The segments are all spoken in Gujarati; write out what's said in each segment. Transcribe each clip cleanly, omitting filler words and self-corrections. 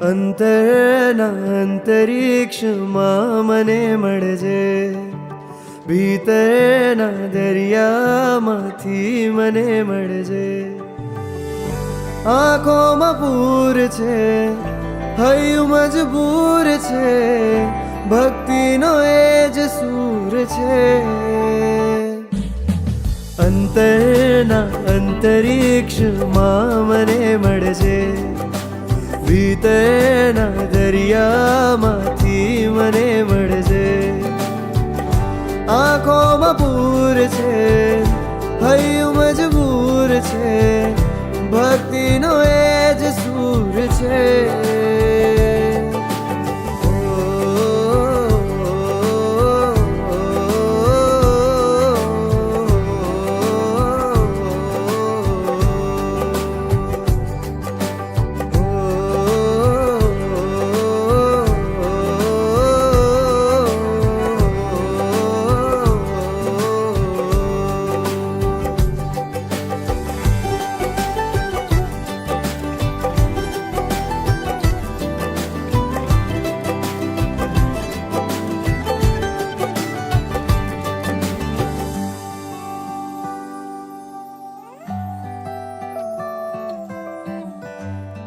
અંતરના અંતરિક્ષમાં મને મળજે, ભીતરના દરિયામાંથી મને મળજે. આંખોમાં પૂર છે, હૈયું મજબૂર છે, ભક્તિનો એ જ સૂર છે. અંતરના અંતરિક્ષમાં મને મળજે, ભીતરના દરિયામાંથી મને મળજે. આંખોમાં પૂર છે, હૈયું મજબૂર છે, ભક્તિનો એ જ સૂર છે.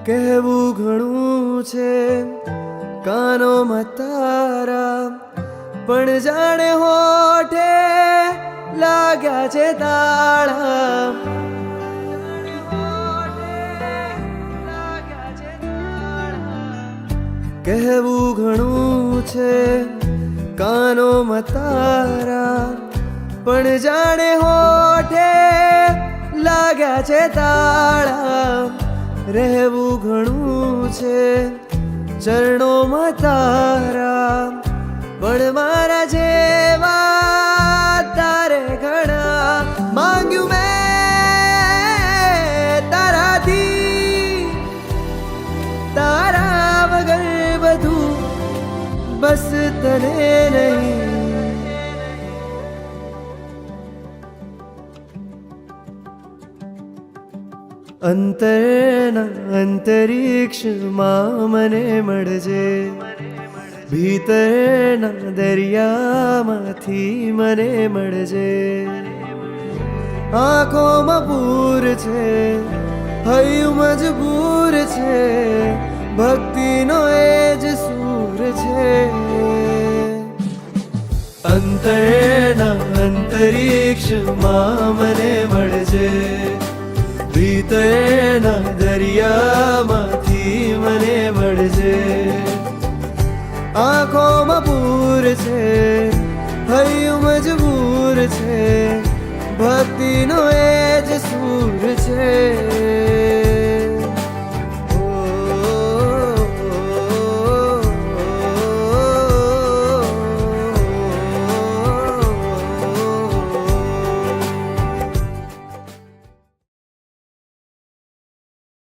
કહેવું ઘણું છે કાનોમાં તારા, પણ જાણે હોઠે લાગ્યા છે તાળા. કહેવું ઘણું છે કાનોમાં તારા, પણ જાણે હોઠે લાગ્યા છે તાળા. રહેવું ઘણું છે ચરણોમાં તારા, પણ મારા જેવા તારે ઘણા. માંગ્યું મેં તારાથી, તારા વગર બધું, બસ તને નહીં. અંતરના અંતરિક્ષમાં મને મળજે, ભીતરના દરિયામાંથી મને મળજે. આંખોમાં પૂર છે, હૈયું મજબૂર છે, ભક્તિનો એ જ સૂર છે. અંતરના અંતરિક્ષમાં મને મળજે, ભીતરના દરિયામાંથી મને મળજે. આંખોમાં પૂર છે, હૈયું મજબૂર છે, ભક્તિનો એ જ સૂર છે.